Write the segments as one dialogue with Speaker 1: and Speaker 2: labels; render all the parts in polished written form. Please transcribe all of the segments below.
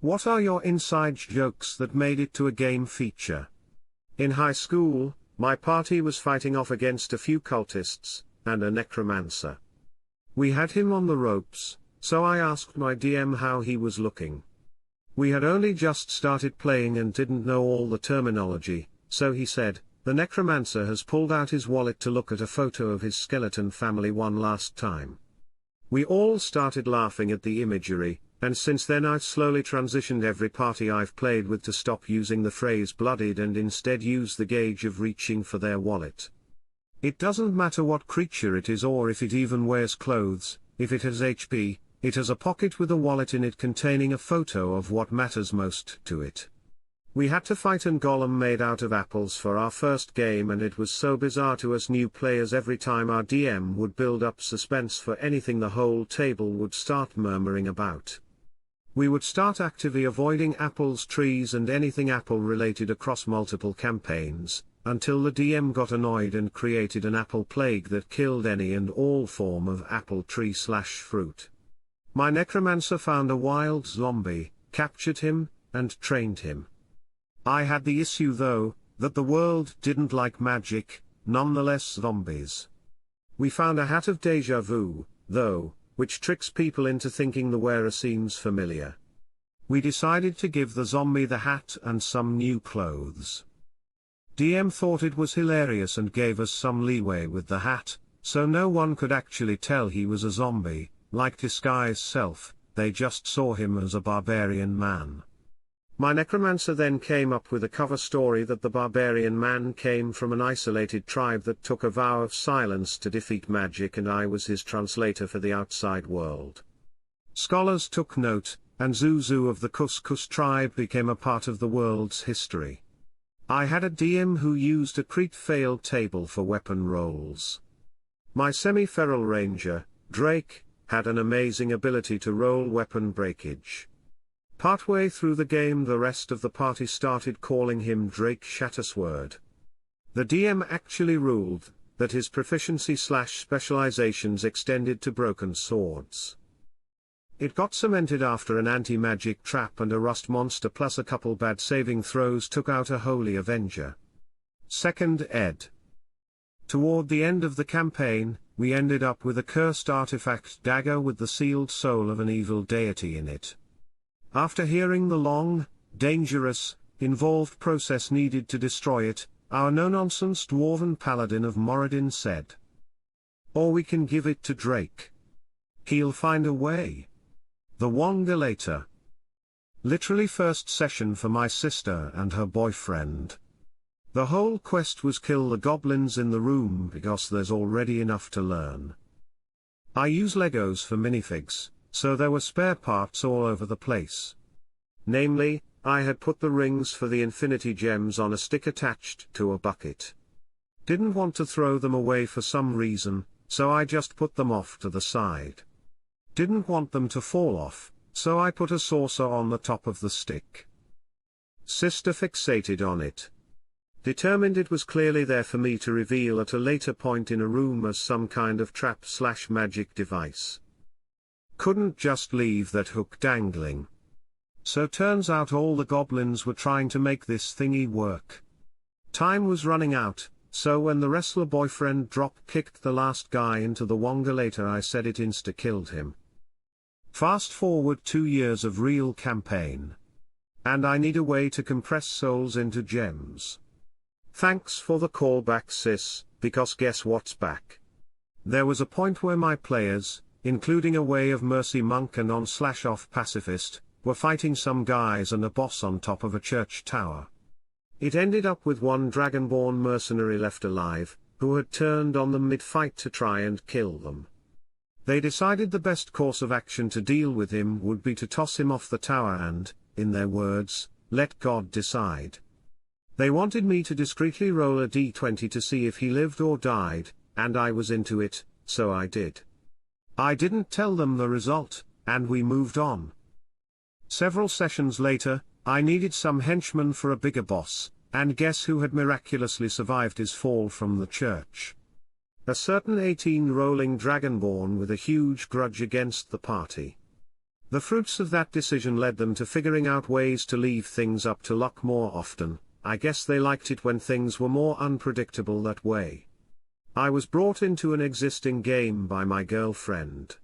Speaker 1: What are your inside jokes that made it to a game feature? In high school, my party was fighting off against a few cultists, and a necromancer. We had him on the ropes, so I asked my DM how he was looking. We had only just started playing and didn't know all the terminology, so he said, "The necromancer has pulled out his wallet to look at a photo of his skeleton family one last time." We all started laughing at the imagery, and since then I've slowly transitioned every party I've played with to stop using the phrase bloodied and instead use the gauge of reaching for their wallet. It doesn't matter what creature it is or if it even wears clothes, if it has HP, it has a pocket with a wallet in it containing a photo of what matters most to it. We had to fight an golem made out of apples for our first game, and it was so bizarre to us new players. Every time our DM would build up suspense for anything, the whole table would start murmuring about. We would start actively avoiding apples, trees and anything apple related across multiple campaigns, until the DM got annoyed and created an apple plague that killed any and all form of apple tree/fruit. My necromancer found a wild zombie, captured him, and trained him. I had the issue though, that the world didn't like magic, nonetheless zombies. We found a hat of deja vu, though, which tricks people into thinking the wearer seems familiar. We decided to give the zombie the hat and some new clothes. DM thought it was hilarious and gave us some leeway with the hat, so no one could actually tell he was a zombie, like disguise self, they just saw him as a barbarian man. My necromancer then came up with a cover story that the barbarian man came from an isolated tribe that took a vow of silence to defeat magic, and I was his translator for the outside world. Scholars took note, and Zuzu of the Couscous tribe became a part of the world's history. I had a DM who used a crit fail table for weapon rolls. My semi-feral ranger, Drake, had an amazing ability to roll weapon breakage. Partway through the game the rest of the party started calling him Drake Shattersword. The DM actually ruled that his proficiency/specializations extended to broken swords. It got cemented after an anti-magic trap and a rust monster plus a couple bad saving throws took out a holy avenger. 2nd ed. Toward the end of the campaign, we ended up with a cursed artifact dagger with the sealed soul of an evil deity in it. After hearing the long, dangerous, involved process needed to destroy it, our no-nonsense dwarven paladin of Moradin said, "Or we can give it to Drake. He'll find a way." The Wonga later. Literally first session for my sister and her boyfriend. The whole quest was kill the goblins in the room because there's already enough to learn. I use Legos for minifigs, so there were spare parts all over the place. Namely, I had put the rings for the infinity gems on a stick attached to a bucket. Didn't want to throw them away for some reason, so I just put them off to the side. Didn't want them to fall off, so I put a saucer on the top of the stick. Sister fixated on it. Determined it was clearly there for me to reveal at a later point in a room as some kind of trap/magic device. Couldn't just leave that hook dangling. So turns out all the goblins were trying to make this thingy work. Time was running out, so when the wrestler boyfriend drop-kicked the last guy into the Wonga later, I said it insta-killed him. Fast forward 2 years of real campaign. And I need a way to compress souls into gems. Thanks for the callback sis, because guess what's back? There was a point where my players, including a Way of Mercy monk and on/off pacifist, were fighting some guys and a boss on top of a church tower. It ended up with one dragonborn mercenary left alive, who had turned on them mid-fight to try and kill them. They decided the best course of action to deal with him would be to toss him off the tower and, in their words, let God decide. They wanted me to discreetly roll a d20 to see if he lived or died, and I was into it, so I did. I didn't tell them the result, and we moved on. Several sessions later, I needed some henchmen for a bigger boss, and guess who had miraculously survived his fall from the church? A certain 18-rolling dragonborn with a huge grudge against the party. The fruits of that decision led them to figuring out ways to leave things up to luck more often. I guess they liked it when things were more unpredictable that way. I was brought into an existing game by my girlfriend.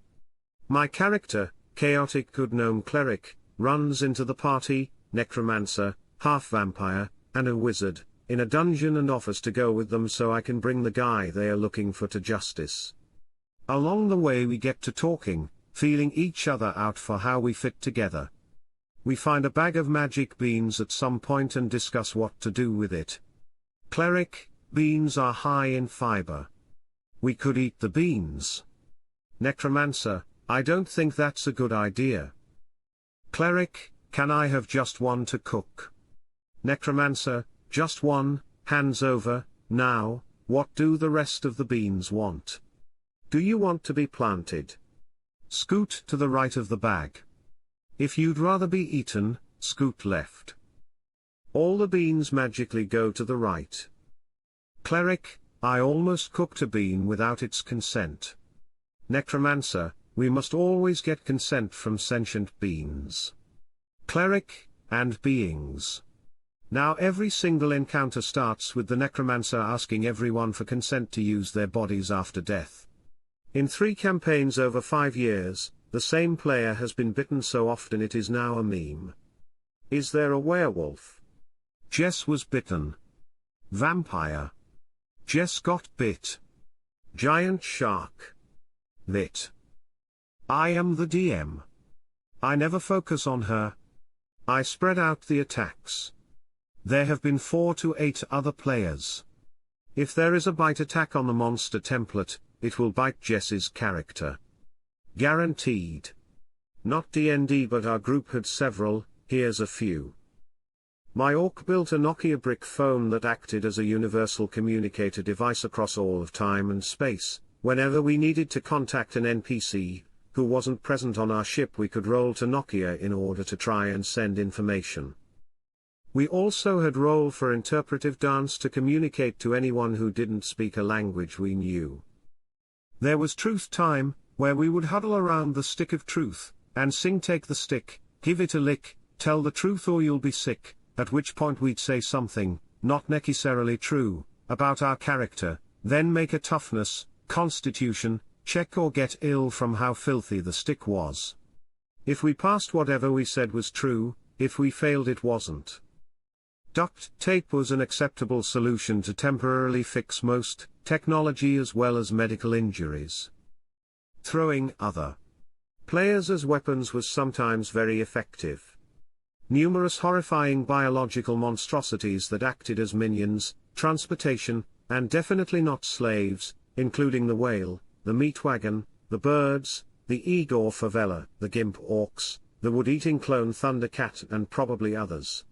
Speaker 1: My character, chaotic good gnome cleric, runs into the party, necromancer, half vampire, and a wizard, in a dungeon and offers to go with them so I can bring the guy they are looking for to justice. Along the way we get to talking, feeling each other out for how we fit together. We find a bag of magic beans at some point and discuss what to do with it. Cleric, beans are high in fiber. We could eat the beans. Necromancer, I don't think that's a good idea. Cleric, can I have just one to cook? Necromancer, just one, hands over. Now, what do the rest of the beans want? Do you want to be planted? Scoot to the right of the bag. If you'd rather be eaten, scoot left. All the beans magically go to the right. Cleric, I almost cooked a bean without its consent. Necromancer, we must always get consent from sentient beings. Cleric, and beings. Now every single encounter starts with the necromancer asking everyone for consent to use their bodies after death. In 3 campaigns over 5 years, the same player has been bitten so often it is now a meme. Is there a werewolf? Jess was bitten. Vampire. Jess got bit. Giant shark. Lit. I am the DM. I never focus on her. I spread out the attacks. There have been 4 to 8 other players. If there is a bite attack on the monster template, it will bite Jess's character. Guaranteed. Not DND, but our group had several. Here's a few. My orc built a Nokia brick phone that acted as a universal communicator device across all of time and space. Whenever we needed to contact an NPC, who wasn't present on our ship, we could roll to Nokia in order to try and send information. We also had roll for interpretive dance to communicate to anyone who didn't speak a language we knew. There was truth time, where we would huddle around the stick of truth, and sing take the stick, give it a lick, tell the truth or you'll be sick, at which point we'd say something, not necessarily true, about our character, then make a toughness, constitution, check or get ill from how filthy the stick was. If we passed, whatever we said was true, if we failed it wasn't. Duct tape was an acceptable solution to temporarily fix most technology as well as medical injuries. Throwing other players as weapons was sometimes very effective. Numerous horrifying biological monstrosities that acted as minions, transportation, and definitely not slaves, including the whale, the meat wagon, the birds, the Igor favela, the gimp orcs, the wood-eating clone thundercat, and probably others.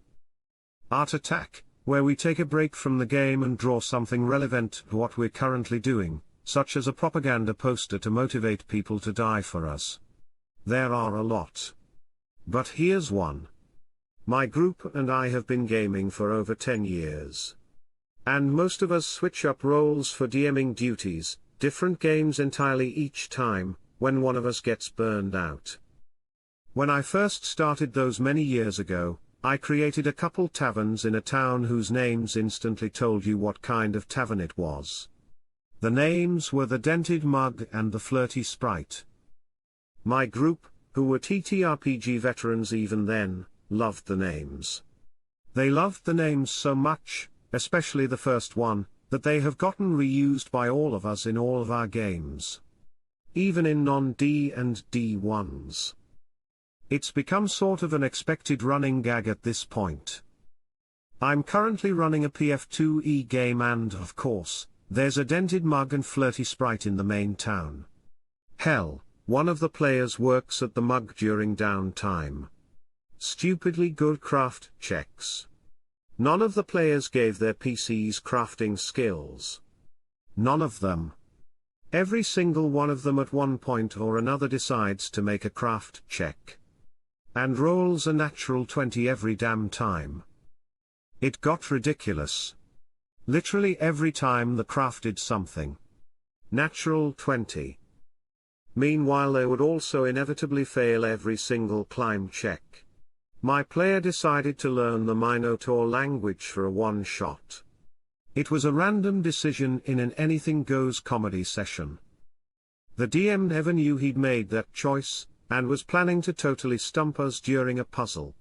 Speaker 1: Art attack, where we take a break from the game and draw something relevant to what we're currently doing, such as a propaganda poster to motivate people to die for us. There are a lot. But here's one. My group and I have been gaming for over 10 years. And most of us switch up roles for DMing duties, different games entirely each time, when one of us gets burned out. When I first started those many years ago, I created a couple taverns in a town whose names instantly told you what kind of tavern it was. The names were the Dented Mug and the Flirty Sprite. My group, who were TTRPG veterans even then, loved the names. They loved the names so much, especially the first one, that they have gotten reused by all of us in all of our games. Even in non-D&D ones. It's become sort of an expected running gag at this point. I'm currently running a PF2E game and, of course, there's a Dented Mug and Flirty Sprite in the main town. Hell, one of the players works at the mug during downtime. Stupidly good craft checks. None of the players gave their PCs crafting skills. None of them. Every single one of them at one point or another decides to make a craft check. And rolls a natural 20 every damn time. It got ridiculous. Literally every time the craft did something. Natural 20. Meanwhile they would also inevitably fail every single climb check. My player decided to learn the Minotaur language for a one-shot. It was a random decision in an anything-goes comedy session. The DM never knew he'd made that choice, and was planning to totally stump us during a puzzle.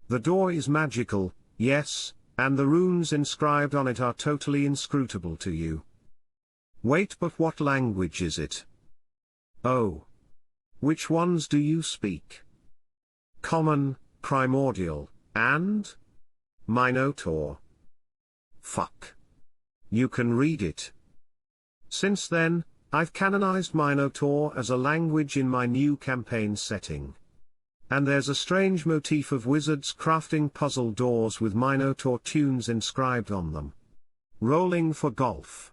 Speaker 1: The door is magical, yes, and the runes inscribed on it are totally inscrutable to you. Wait, but what language is it? Oh. Which ones do you speak? Common, Primordial, and? Minotaur. Fuck. You can read it. Since then, I've canonized Minotaur as a language in my new campaign setting. And there's a strange motif of wizards crafting puzzle doors with Minotaur tunes inscribed on them. Rolling for golf.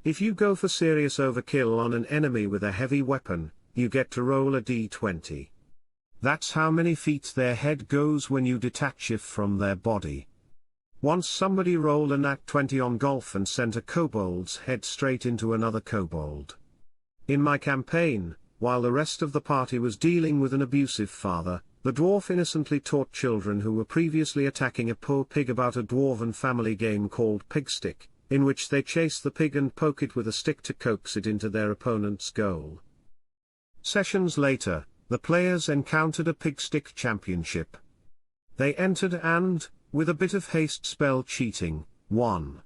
Speaker 1: If you go for serious overkill on an enemy with a heavy weapon, you get to roll a d20. That's how many feet their head goes when you detach it from their body. Once somebody rolled a nat 20 on golf and sent a kobold's head straight into another kobold. In my campaign, while the rest of the party was dealing with an abusive father, the dwarf innocently taught children who were previously attacking a poor pig about a dwarven family game called Pigstick, in which they chase the pig and poke it with a stick to coax it into their opponent's goal. Sessions later, the players encountered a Pigstick championship. They entered and, with a bit of haste spell cheating, won.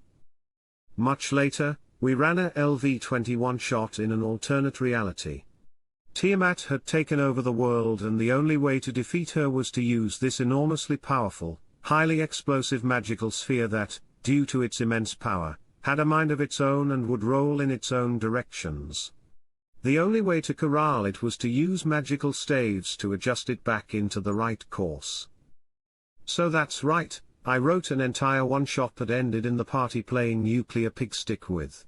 Speaker 1: Much later, we ran a LV-21 shot in an alternate reality. Tiamat had taken over the world, and the only way to defeat her was to use this enormously powerful, highly explosive magical sphere that, due to its immense power, had a mind of its own and would roll in its own directions. The only way to corral it was to use magical staves to adjust it back into the right course. So that's right, I wrote an entire one-shot that ended in the party playing nuclear pigstick with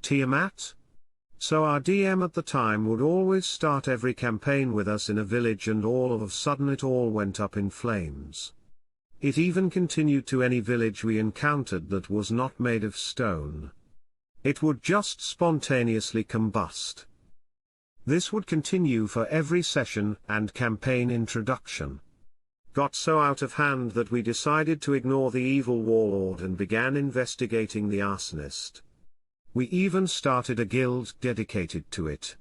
Speaker 1: Tiamat. So our DM at the time would always start every campaign with us in a village, and all of a sudden it all went up in flames. It even continued to any village we encountered that was not made of stone. It would just spontaneously combust. This would continue for every session and campaign introduction. Got so out of hand that we decided to ignore the evil warlord and began investigating the arsonist. We even started a guild dedicated to it.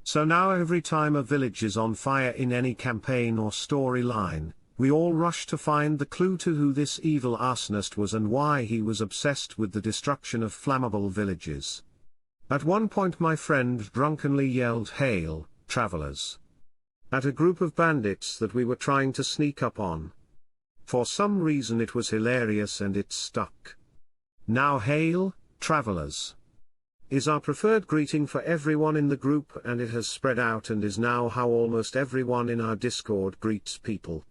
Speaker 1: So now every time a village is on fire in any campaign or storyline, we all rush to find the clue to who this evil arsonist was and why he was obsessed with the destruction of flammable villages. At one point my friend drunkenly yelled "Hail, travelers!" at a group of bandits that we were trying to sneak up on. For some reason it was hilarious and it stuck. Now "Hail, travelers!" is our preferred greeting for everyone in the group, and it has spread out and is now how almost everyone in our Discord greets people.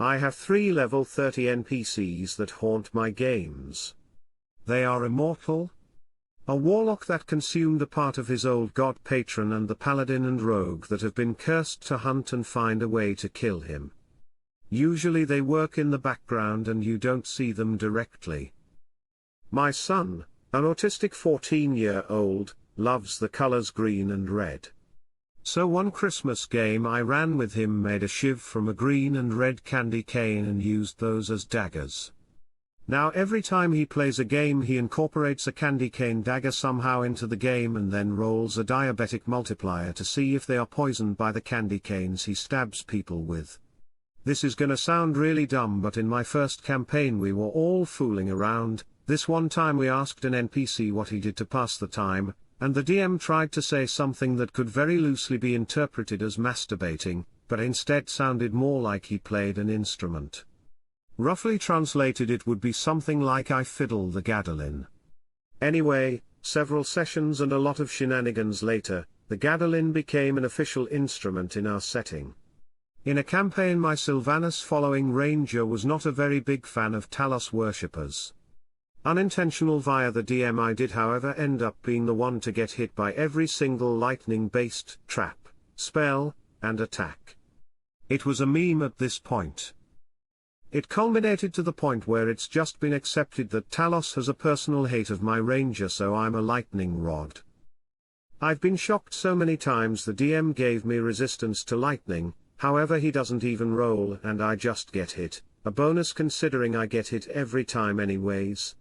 Speaker 1: I have 3 level 30 NPCs that haunt my games. They are immortal, a warlock that consumed a part of his old god patron, and the paladin and rogue that have been cursed to hunt and find a way to kill him. Usually they work in the background and you don't see them directly. My son, an autistic 14-year-old, loves the colors green and red. So one Christmas game I ran with him made a shiv from a green and red candy cane and used those as daggers. Now every time he plays a game he incorporates a candy cane dagger somehow into the game and then rolls a diabetic multiplier to see if they are poisoned by the candy canes he stabs people with. This is gonna sound really dumb, but in my first campaign we were all fooling around. This one time we asked an NPC what he did to pass the time, and the DM tried to say something that could very loosely be interpreted as masturbating, but instead sounded more like he played an instrument. Roughly translated it would be something like "I fiddle the gadolin." Anyway, several sessions and a lot of shenanigans later, the gadolin became an official instrument in our setting. In a campaign my Sylvanus following ranger was not a very big fan of Talos worshippers. Unintentional via the DM I did however end up being the one to get hit by every single lightning-based trap, spell, and attack. It was a meme at this point. It culminated to the point where it's just been accepted that Talos has a personal hate of my ranger, so I'm a lightning rod. I've been shocked so many times the DM gave me resistance to lightning, however he doesn't even roll and I just get hit, a bonus considering I get hit every time anyways.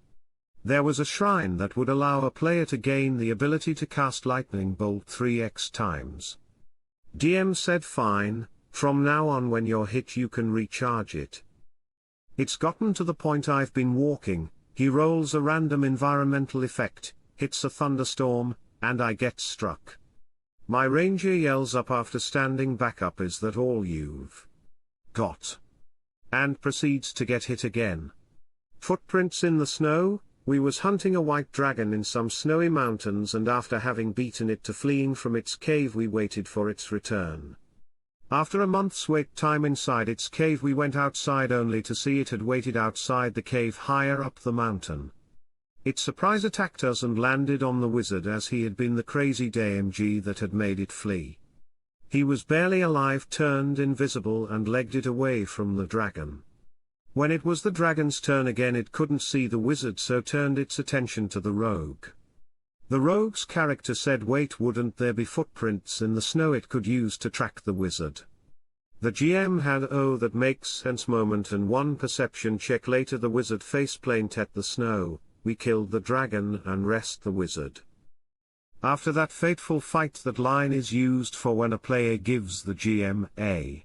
Speaker 1: There was a shrine that would allow a player to gain the ability to cast lightning bolt 3x times. DM said fine, from now on when you're hit you can recharge it. It's gotten to the point I've been walking, he rolls a random environmental effect, hits a thunderstorm, and I get struck. My ranger yells up after standing back up, "Is that all you've got?" and proceeds to get hit again. Footprints in the snow. We was hunting a white dragon in some snowy mountains, and after having beaten it to fleeing from its cave we waited for its return. After a month's wait time inside its cave we went outside only to see it had waited outside the cave higher up the mountain. It surprise attacked us and landed on the wizard as he had been the crazy DMG that had made it flee. He was barely alive, turned invisible and legged it away from the dragon. When it was the dragon's turn again it couldn't see the wizard, so turned its attention to the rogue. The rogue's character said, "Wait, wouldn't there be footprints in the snow it could use to track the wizard?" The GM had "oh that makes sense" moment and one perception check later the wizard faceplaned at the snow. We killed the dragon and rest the wizard. After that fateful fight, that line is used for when a player gives the GM a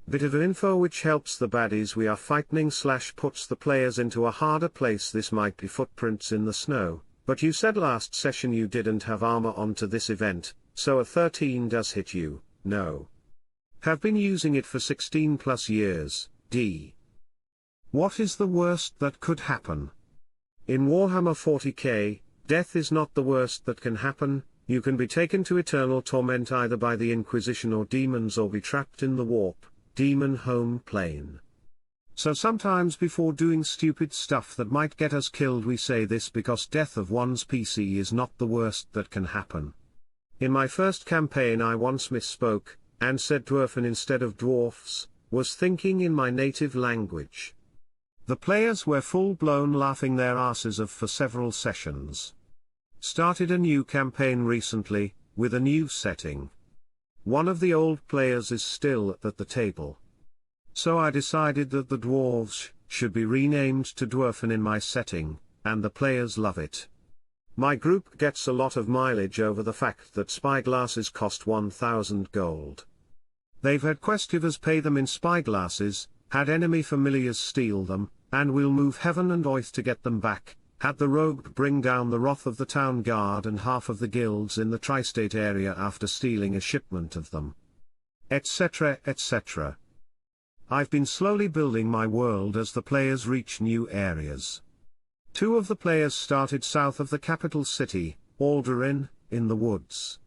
Speaker 1: bit of info which helps the baddies we are fighting / puts the players into a harder place. This might be footprints in the snow, but you said last session you didn't have armor onto this event, so a 13 does hit you. No. Have been using it for 16 plus years. D. What is the worst that could happen? In Warhammer 40k, death is not the worst that can happen. You can be taken to eternal torment either by the Inquisition or demons, or be trapped in the warp, demon home plane. So sometimes before doing stupid stuff that might get us killed we say this because death of one's PC is not the worst that can happen. In my first campaign I once misspoke, and said dwarfen instead of dwarfs, was thinking in my native language. The players were full-blown laughing their asses off for several sessions. Started a new campaign recently, with a new setting. One of the old players is still at the table. So I decided that the dwarves should be renamed to dwarfen in my setting, and the players love it. My group gets a lot of mileage over the fact that spyglasses cost 1,000 gold. They've had quest givers pay them in spyglasses, had enemy familiars steal them, and we'll move heaven and earth to get them back, had the rogue bring down the wrath of the town guard and half of the guilds in the tri-state area after stealing a shipment of them. Etc. etc. I've been slowly building my world as the players reach new areas. 2 of the players started south of the capital city, Alderin, in the woods.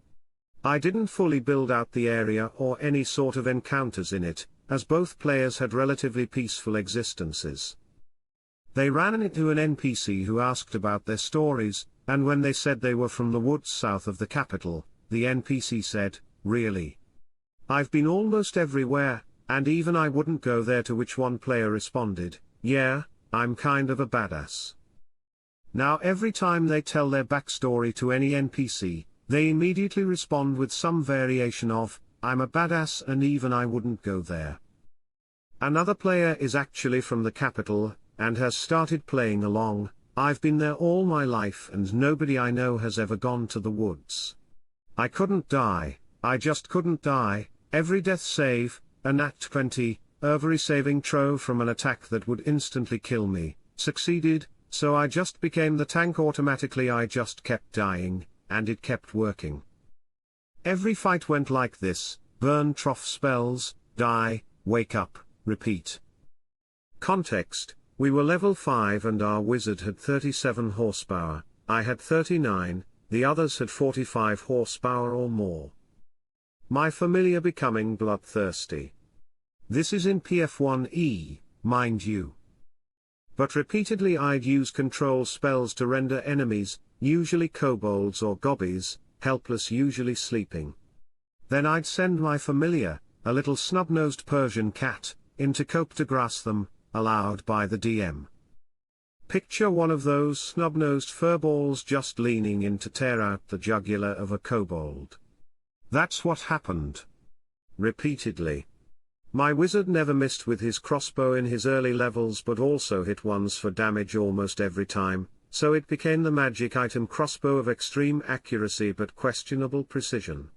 Speaker 1: I didn't fully build out the area or any sort of encounters in it, as both players had relatively peaceful existences. They ran into an NPC who asked about their stories, and when they said they were from the woods south of the capital, the NPC said, "Really? I've been almost everywhere, and even I wouldn't go there," to which one player responded, "Yeah, I'm kind of a badass." Now every time they tell their backstory to any NPC, they immediately respond with some variation of, "I'm a badass and even I wouldn't go there." Another player is actually from the capital, and has started playing along. "I've been there all my life and nobody I know has ever gone to the woods. I couldn't die, I just couldn't die, every death save, a nat 20, every saving throw from an attack that would instantly kill me, succeeded, so I just became the tank automatically. I just kept dying, and it kept working. Every fight went like this: burn trough spells, die, wake up, repeat." Context: we were level 5 and our wizard had 37 horsepower, I had 39, the others had 45 horsepower or more. My familiar becoming bloodthirsty. This is in PF1E, mind you. But repeatedly I'd use control spells to render enemies, usually kobolds or gobbies, helpless, usually sleeping. Then I'd send my familiar, a little snub-nosed Persian cat, in to cope to grass them, allowed by the DM. Picture one of those snub-nosed furballs just leaning in to tear out the jugular of a kobold. That's what happened. Repeatedly. My wizard never missed with his crossbow in his early levels but also hit ones for damage almost every time, so it became the magic item crossbow of extreme accuracy but questionable precision.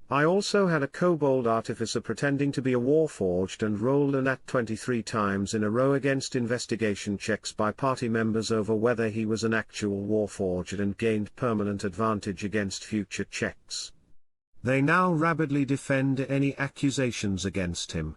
Speaker 1: I also had a kobold artificer pretending to be a warforged and rolled a nat 23 times in a row against investigation checks by party members over whether he was an actual warforged and gained permanent advantage against future checks. They now rabidly defend any accusations against him.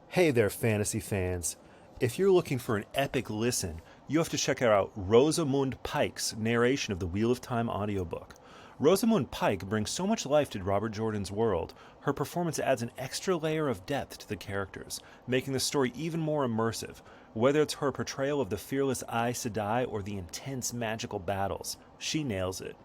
Speaker 2: Hey there, fantasy fans. If you're looking for an epic listen, you have to check out Rosamund Pike's narration of the Wheel of Time audiobook. Rosamund Pike brings so much life to Robert Jordan's world. Her performance adds an extra layer of depth to the characters, making the story even more immersive. Whether it's her portrayal of the fearless Aes Sedai or the intense magical battles, she nails it.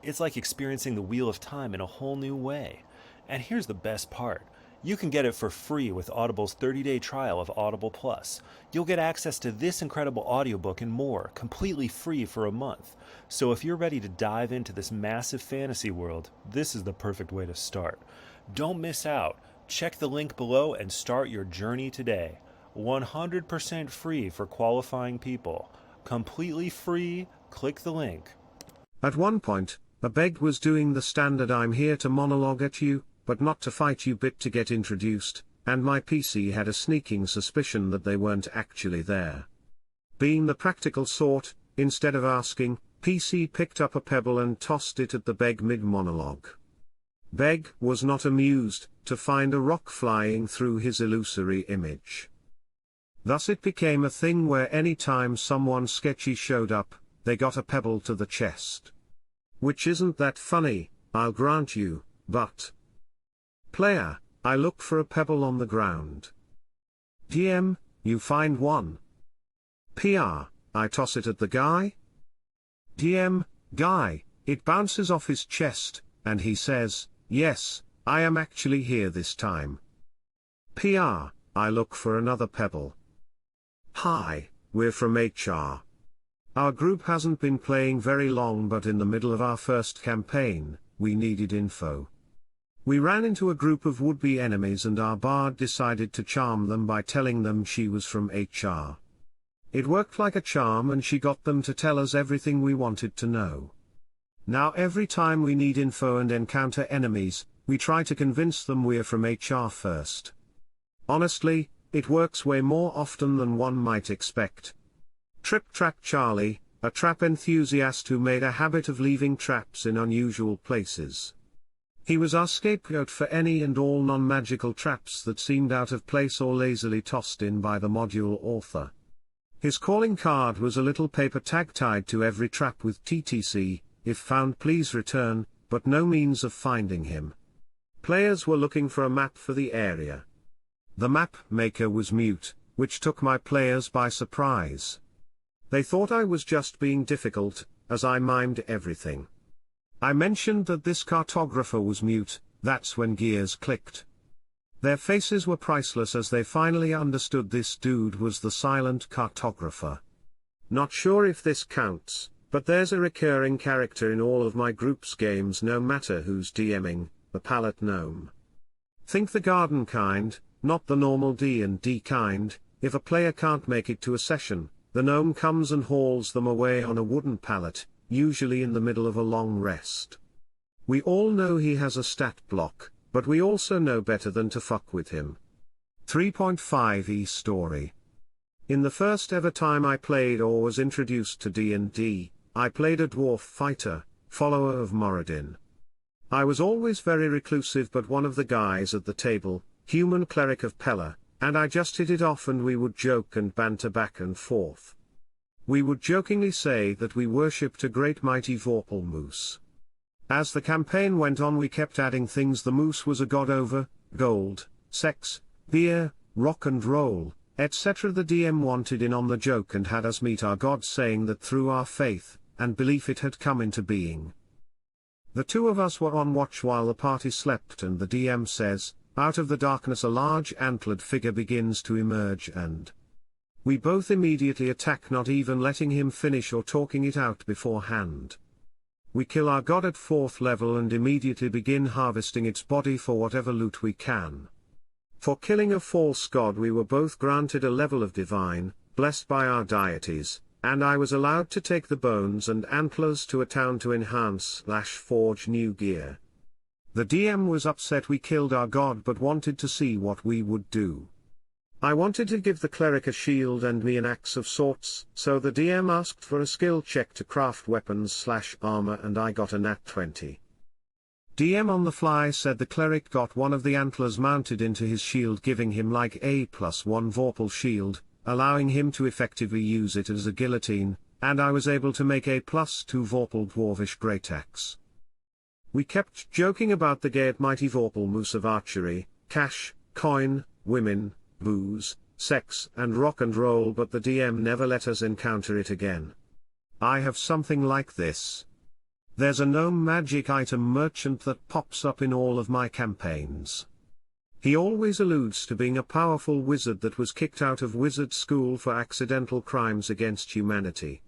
Speaker 2: It's like experiencing the Wheel of Time in a whole new way. And here's the best part. You can get it for free with Audible's 30-day trial of Audible Plus. You'll get access to this incredible audiobook and more, completely free for a month. So if you're ready to dive into this massive fantasy world, this is the perfect way to start. Don't miss out. Check the link below and start your journey today. 100% free for qualifying people. Completely free. Click the link.
Speaker 1: At one point, a beg was doing the standard "I'm here to monologue at you, but not to fight you" bit to get introduced, and my PC had a sneaking suspicion that they weren't actually there. Being the practical sort, instead of asking, PC picked up a pebble and tossed it at the beg mid-monologue. Beg was not amused to find a rock flying through his illusory image. Thus it became a thing where any time someone sketchy showed up, they got a pebble to the chest. Which isn't that funny, I'll grant you, but... Player, I look for a pebble on the ground. DM, you find one. PR, I toss it at the guy. DM, guy, it bounces off his chest, and he says, "Yes, I am actually here this time." PR, I look for another pebble. Hi, we're from HR. Our group hasn't been playing very long, but in the middle of our first campaign, we needed info. We ran into a group of would-be enemies and our bard decided to charm them by telling them she was from HR. It worked like a charm and she got them to tell us everything we wanted to know. Now every time we need info and encounter enemies, we try to convince them we're from HR first. Honestly, it works way more often than one might expect. Trip Trap Charlie, a trap enthusiast who made a habit of leaving traps in unusual places. He was our scapegoat for any and all non-magical traps that seemed out of place or lazily tossed in by the module author. His calling card was a little paper tag tied to every trap with TTC, "If found please return," but no means of finding him. Players were looking for a map for the area. The map maker was mute, which took my players by surprise. They thought I was just being difficult, as I mimed everything. I mentioned that this cartographer was mute, that's when gears clicked. Their faces were priceless as they finally understood this dude was the silent cartographer. Not sure if this counts, but there's a recurring character in all of my group's games no matter who's DMing, the pallet gnome. Think the garden kind, not the normal D&D kind. If a player can't make it to a session, the gnome comes and hauls them away on a wooden pallet, usually in the middle of a long rest. We all know he has a stat block, but we also know better than to fuck with him. 3.5e story. In the first ever time I played or was introduced to D&D, I played a dwarf fighter, follower of Moradin. I was always very reclusive, but one of the guys at the table, human cleric of Pella, and I just hit it off and we would joke and banter back and forth. We would jokingly say that we worshipped a great mighty Vorpal moose. As the campaign went on we kept adding things. The moose was a god over gold, sex, beer, rock and roll, etc. The DM wanted in on the joke and had us meet our god, saying that through our faith and belief it had come into being. The two of us were on watch while the party slept and the DM says, out of the darkness a large antlered figure begins to emerge and We both immediately attack, not even letting him finish or talking it out beforehand. We kill our god at 4th level and immediately begin harvesting its body for whatever loot we can. For killing a false god we were both granted a level of divine, blessed by our deities, and I was allowed to take the bones and antlers to a town to enhance/forge new gear. The DM was upset we killed our god but wanted to see what we would do. I wanted to give the cleric a shield and me an axe of sorts, so the DM asked for a skill check to craft weapons/armor and I got a nat 20. DM on the fly said the cleric got one of the antlers mounted into his shield, giving him like a +1 Vorpal shield, allowing him to effectively use it as a guillotine, and I was able to make a +2 Vorpal dwarvish great axe. We kept joking about the Gaiet mighty Vorpal moose of archery, cash, coin, women, booze, sex and rock and roll, but the DM never let us encounter it again. I have something like this. There's a gnome magic item merchant that pops up in all of my campaigns. He always alludes to being a powerful wizard that was kicked out of wizard school for accidental crimes against humanity.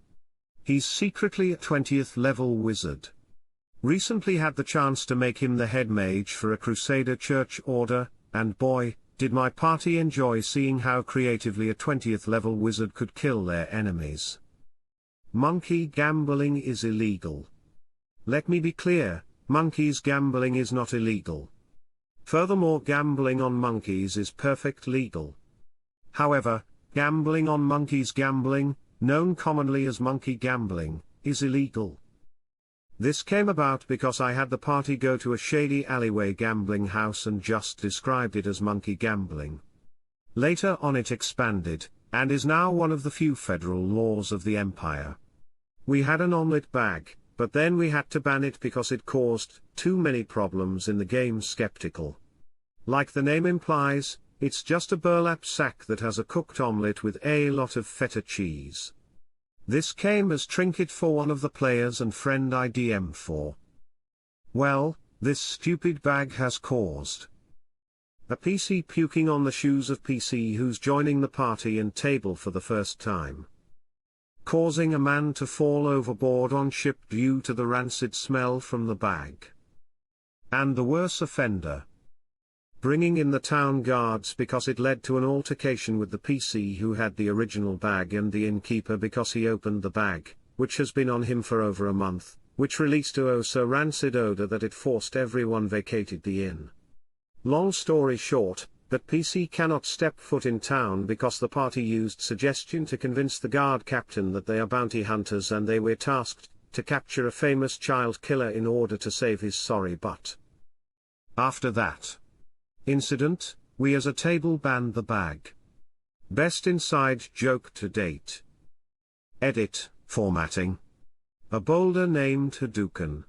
Speaker 1: He's secretly a 20th level wizard. Recently had the chance to make him the head mage for a Crusader church order, and boy, did my party enjoy seeing how creatively a 20th level wizard could kill their enemies. Monkey gambling is illegal. Let me be clear, monkeys gambling is not illegal. Furthermore, gambling on monkeys is perfect legal. However, gambling on monkeys gambling, known commonly as monkey gambling, is illegal. This came about because I had the party go to a shady alleyway gambling house and just described it as monkey gambling. Later on it expanded, and is now one of the few federal laws of the Empire. We had an omelette bag, but then we had to ban it because it caused too many problems in the game. Skeptical. Like the name implies, it's just a burlap sack that has a cooked omelette with a lot of feta cheese. This came as trinket for one of the players and friend I DM for. Well, this stupid bag has caused a PC puking on the shoes of PC who's joining the party and table for the first time, causing a man to fall overboard on ship due to the rancid smell from the bag. And the worse offender, bringing in the town guards because it led to an altercation with the PC who had the original bag and the innkeeper because he opened the bag, which has been on him for over a month, which released a so rancid odor that it forced everyone vacated the inn. Long story short, that PC cannot step foot in town because the party used suggestion to convince the guard captain that they are bounty hunters and they were tasked to capture a famous child killer in order to save his sorry butt. After that incident, we as a table banned the bag. Best inside joke to date. Edit, formatting. A boulder named Hadouken.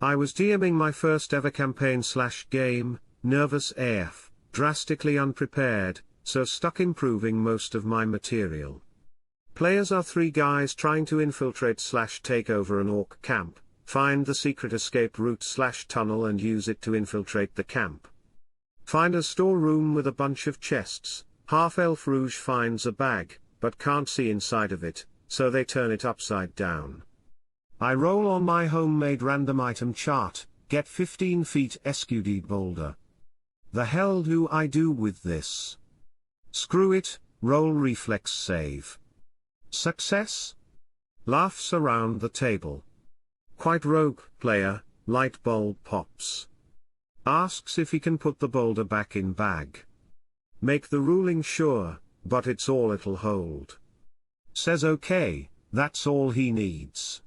Speaker 1: I was DMing my first ever campaign/game, nervous AF, drastically unprepared, so stuck improving most of my material. Players are 3 guys trying to infiltrate/take over an orc camp, find the secret escape route/tunnel and use it to infiltrate the camp. Find a storeroom with a bunch of chests. Half-elf Rouge finds a bag, but can't see inside of it, so they turn it upside down. I roll on my homemade random item chart, get 15 feet SQD boulder. The hell do I do with this? Screw it, roll reflex save. Success? Laughs around the table. Quite rogue, player, light bulb pops. Asks if he can put the boulder back in bag. Make the ruling sure, but it's all it'll hold. Says okay, that's all he needs.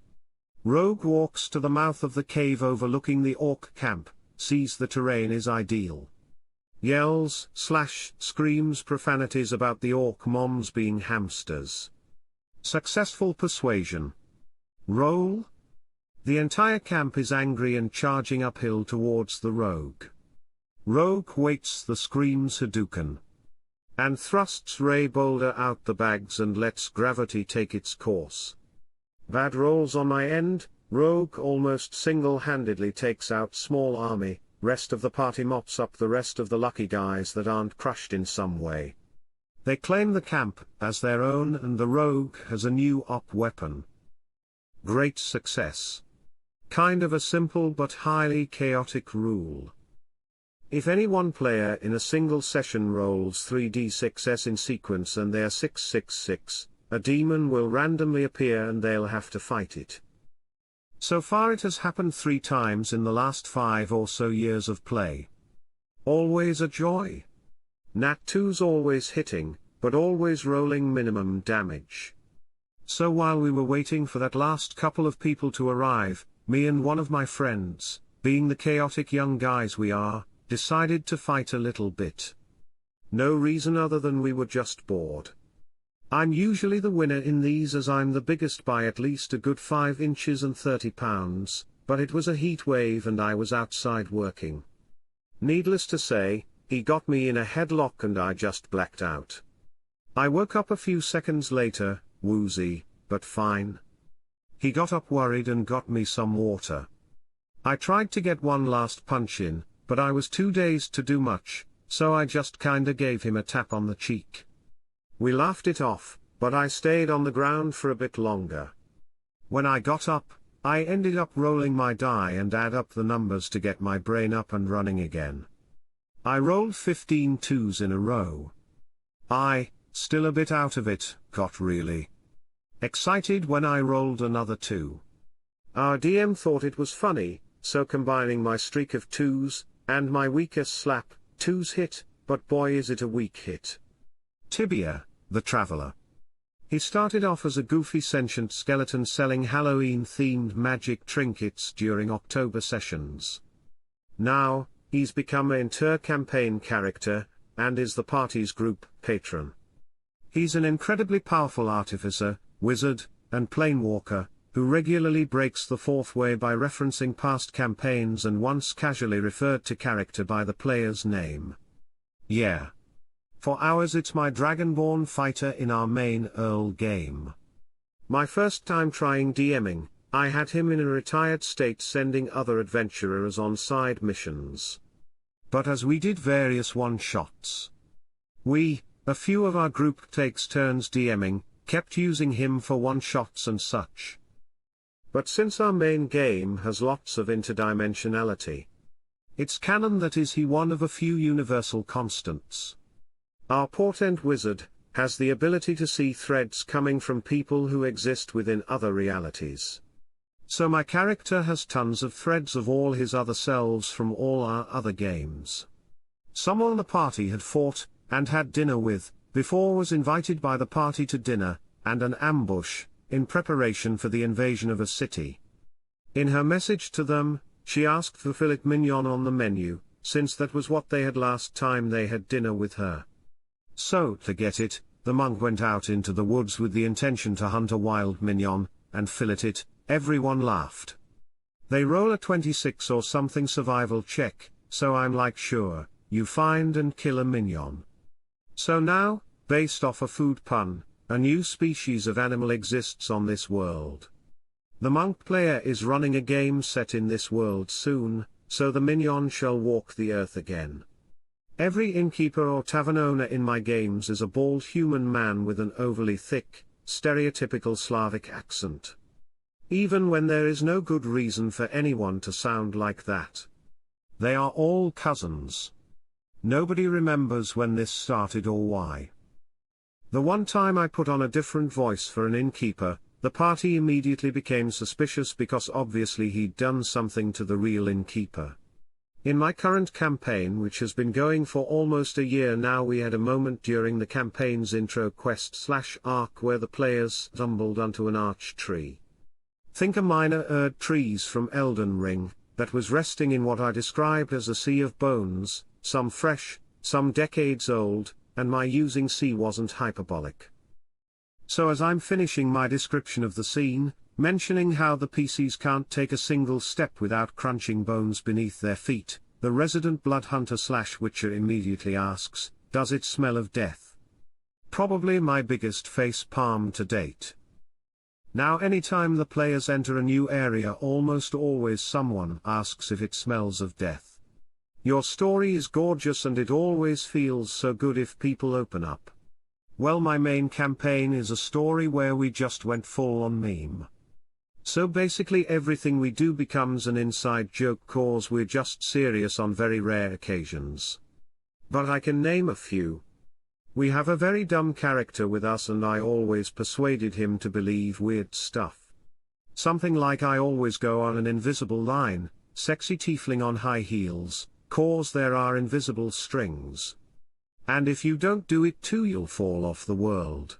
Speaker 1: Rogue walks to the mouth of the cave overlooking the orc camp, sees the terrain is ideal. Yells/screams profanities about the orc moms being hamsters. Successful persuasion. Roll. The entire camp is angry and charging uphill towards the rogue. Rogue waits the screams Hadouken. And thrusts Ray Boulder out the bags and lets gravity take its course. Bad rolls on my end, Rogue almost single-handedly takes out small army, rest of the party mops up the rest of the lucky guys that aren't crushed in some way. They claim the camp as their own and the rogue has a new op weapon. Great success. Kind of a simple but highly chaotic rule. If any one player in a single session rolls 3d6s in sequence and they are 666, a demon will randomly appear and they'll have to fight it. So far it has happened 3 times in the last 5 or so years of play. Always a joy. Nat 2's always hitting, but always rolling minimum damage. So while we were waiting for that last couple of people to arrive, me and one of my friends, being the chaotic young guys we are, decided to fight a little bit. No reason other than we were just bored. I'm usually the winner in these as I'm the biggest by at least a good 5 inches and 30 pounds, but it was a heat wave and I was outside working. Needless to say, he got me in a headlock and I just blacked out. I woke up a few seconds later, woozy, but fine. He got up worried and got me some water. I tried to get one last punch in, but I was too dazed to do much, so I just kinda gave him a tap on the cheek. We laughed it off, but I stayed on the ground for a bit longer. When I got up, I ended up rolling my die and add up the numbers to get my brain up and running again. I rolled 15 2s in a row. I, still a bit out of it, got really excited when I rolled another 2. Our DM thought it was funny, so combining my streak of 2s, and my weakest slap, 2s hit, but boy is it a weak hit. Tibia, the Traveler. He started off as a goofy sentient skeleton selling Halloween-themed magic trinkets during October sessions. Now, he's become an inter-campaign character, and is the party's group patron. He's an incredibly powerful artificer, wizard, and planewalker, who regularly breaks the fourth way by referencing past campaigns and once casually referred to character by the player's name. Yeah. For hours it's my Dragonborn fighter in our main Earl game. My first time trying DMing, I had him in a retired state sending other adventurers on side missions. But as we did various one-shots, a few of our group takes turns DMing, kept using him for one-shots and such. But since our main game has lots of interdimensionality, it's canon that is he one of a few universal constants. Our portent wizard has the ability to see threads coming from people who exist within other realities. So my character has tons of threads of all his other selves from all our other games. Someone the party had fought, and had dinner with, before was invited by the party to dinner, and an ambush, in preparation for the invasion of a city. In her message to them, she asked for filet mignon on the menu, since that was what they had last time they had dinner with her. So, to get it, the monk went out into the woods with the intention to hunt a wild mignon, and fillet it. Everyone laughed. They roll a 26 or something survival check, so I'm like sure, you find and kill a mignon. So now, based off a food pun, a new species of animal exists on this world. The monk player is running a game set in this world soon, so the mignon shall walk the earth again. Every innkeeper or tavern owner in my games is a bald human man with an overly thick, stereotypical Slavic accent. Even when there is no good reason for anyone to sound like that. They are all cousins. Nobody remembers when this started or why. The one time I put on a different voice for an innkeeper, the party immediately became suspicious because obviously he'd done something to the real innkeeper. In my current campaign, which has been going for almost a year now, we had a moment during the campaign's intro quest/arc where the players stumbled onto an arch tree. Think a minor Erd trees from Elden Ring, that was resting in what I described as a sea of bones, some fresh, some decades old, and my using sea wasn't hyperbolic. So as I'm finishing my description of the scene, mentioning how the PCs can't take a single step without crunching bones beneath their feet, the resident blood hunter/witcher immediately asks, does it smell of death? Probably my biggest face palm to date. Now anytime the players enter a new area, almost always someone asks if it smells of death. Your story is gorgeous and it always feels so good if people open up. Well, my main campaign is a story where we just went full on meme. So basically everything we do becomes an inside joke cause we're just serious on very rare occasions. But I can name a few. We have a very dumb character with us and I always persuaded him to believe weird stuff. Something like I always go on an invisible line, sexy tiefling on high heels, cause there are invisible strings. And if you don't do it too you'll fall off the world.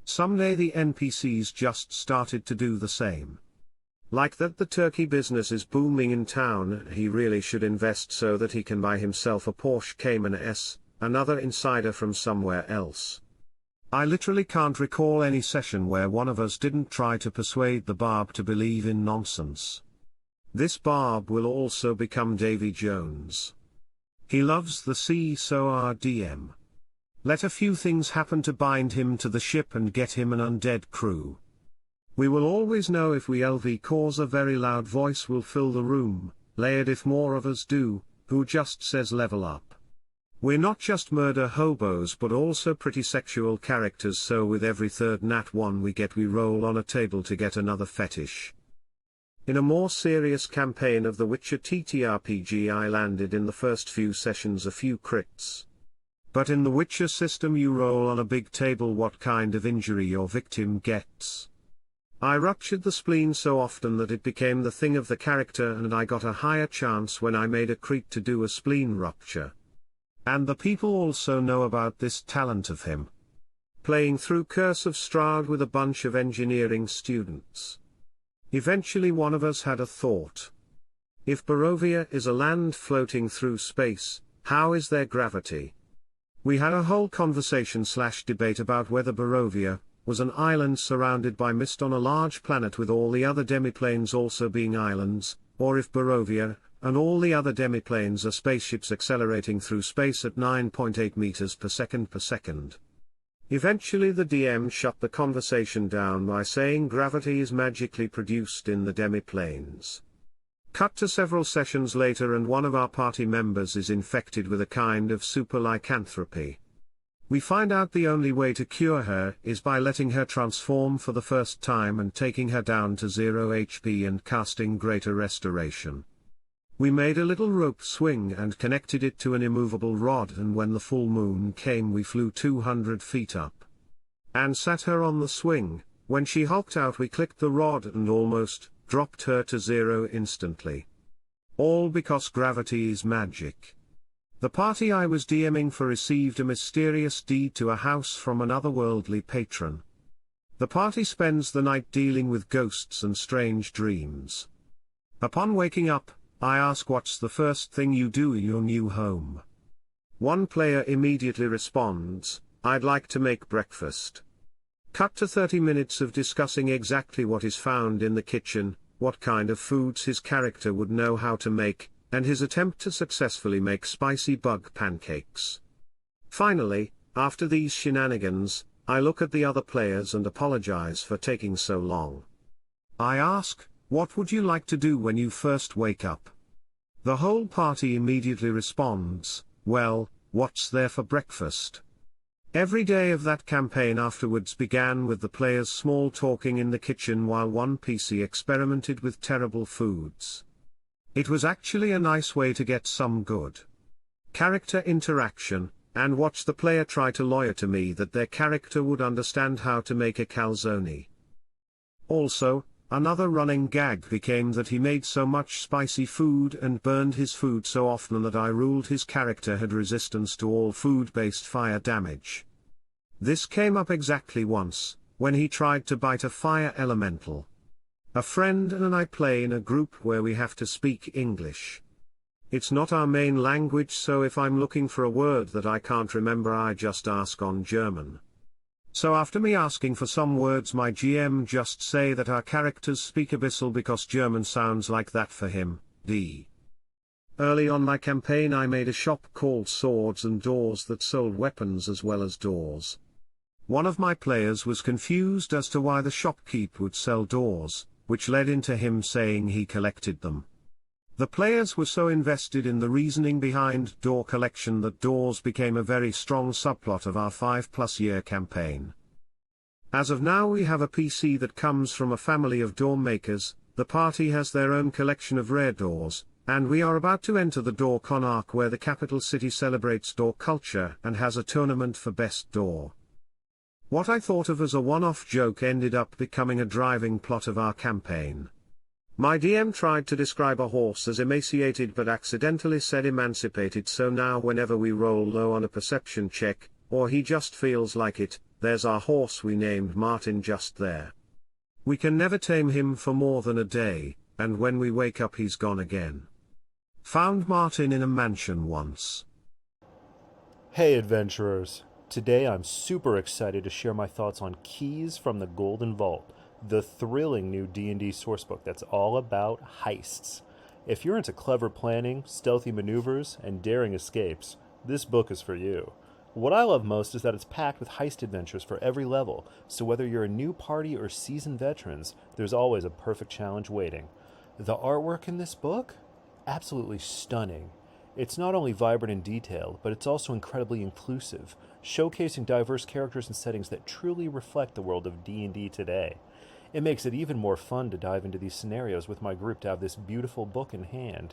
Speaker 1: Someday the NPCs just started to do the same. Like that the turkey business is booming in town, he really should invest so that he can buy himself a Porsche Cayman S, another insider from somewhere else. I literally can't recall any session where one of us didn't try to persuade the Barb to believe in nonsense. This Barb will also become Davy Jones. He loves the sea, so our DM. Let a few things happen to bind him to the ship and get him an undead crew. We will always know if we LV cause a very loud voice will fill the room, layered if more of us do, who just says level up. We're not just murder hobos but also pretty sexual characters, so with every third nat 1 we get we roll on a table to get another fetish. In a more serious campaign of the Witcher TTRPG I landed in the first few sessions a few crits. But in the Witcher system you roll on a big table what kind of injury your victim gets. I ruptured the spleen so often that it became the thing of the character and I got a higher chance when I made a crit to do a spleen rupture. And the people also know about this talent of him. Playing through Curse of Strahd with a bunch of engineering students. Eventually one of us had a thought. If Barovia is a land floating through space, how is there gravity? We had a whole conversation/debate about whether Barovia was an island surrounded by mist on a large planet with all the other demiplanes also being islands, or if Barovia and all the other demiplanes are spaceships accelerating through space at 9.8 meters per second. Eventually the DM shut the conversation down by saying gravity is magically produced in the demiplanes. Cut to several sessions later and one of our party members is infected with a kind of super lycanthropy. We find out the only way to cure her is by letting her transform for the first time and taking her down to 0 HP and casting Greater Restoration. We made a little rope swing and connected it to an immovable rod, and when the full moon came we flew 200 feet up. And sat her on the swing. When she hulked out we clicked the rod and almost dropped her to 0 instantly. All because gravity is magic. The party I was DMing for received a mysterious deed to a house from an otherworldly patron. The party spends the night dealing with ghosts and strange dreams. Upon waking up, I ask what's the first thing you do in your new home. One player immediately responds, I'd like to make breakfast. Cut to 30 minutes of discussing exactly what is found in the kitchen, what kind of foods his character would know how to make, and his attempt to successfully make spicy bug pancakes. Finally, after these shenanigans, I look at the other players and apologize for taking so long. I ask, what would you like to do when you first wake up? The whole party immediately responds, well, what's there for breakfast? Every day of that campaign afterwards began with the players small talking in the kitchen while one PC experimented with terrible foods. It was actually a nice way to get some good character interaction, and watch the player try to lawyer to me that their character would understand how to make a calzone. Also, another running gag became that he made so much spicy food and burned his food so often that I ruled his character had resistance to all food-based fire damage. This came up exactly once, when he tried to bite a fire elemental. A friend and I play in a group where we have to speak English. It's not our main language, so if I'm looking for a word that I can't remember I just ask on German. So after me asking for some words my GM just say that our characters speak Abyssal because German sounds like that for him, D. Early on my campaign I made a shop called Swords and Doors that sold weapons as well as doors. One of my players was confused as to why the shopkeep would sell doors, which led into him saying he collected them. The players were so invested in the reasoning behind Door Collection that doors became a very strong subplot of our 5-plus-year campaign. As of now we have a PC that comes from a family of door makers, the party has their own collection of rare doors, and we are about to enter the Door Con arc where the capital city celebrates door culture and has a tournament for best door. What I thought of as a one-off joke ended up becoming a driving plot of our campaign. My DM tried to describe a horse as emaciated but accidentally said emancipated, so now whenever we roll low on a perception check, or he just feels like it, there's our horse we named Martin just there. We can never tame him for more than a day, and when we wake up he's gone again. Found Martin in a mansion once.
Speaker 2: Hey adventurers! Today I'm super excited to share my thoughts on Keys from the Golden Vault, the thrilling new D&D sourcebook that's all about heists. If you're into clever planning, stealthy maneuvers, and daring escapes, this book is for you. What I love most is that it's packed with heist adventures for every level, so whether you're a new party or seasoned veterans, there's always a perfect challenge waiting. The artwork in this book? Absolutely stunning. It's not only vibrant and detailed, but it's also incredibly inclusive, showcasing diverse characters and settings that truly reflect the world of D&D today. It makes it even more fun to dive into these scenarios with my group to have this beautiful book in hand.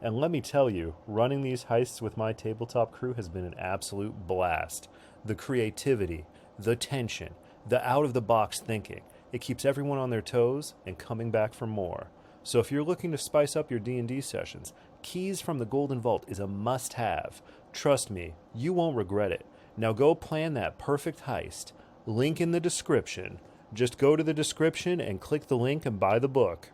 Speaker 2: And let me tell you, running these heists with my tabletop crew has been an absolute blast. The creativity, the tension, the out-of-the-box thinking, it keeps everyone on their toes and coming back for more. So if you're looking to spice up your D&D sessions, Keys from the Golden Vault is a must-have. Trust me, you won't regret it. Now go plan that perfect heist. Link in the description. Just go to the description and click the link and buy the book.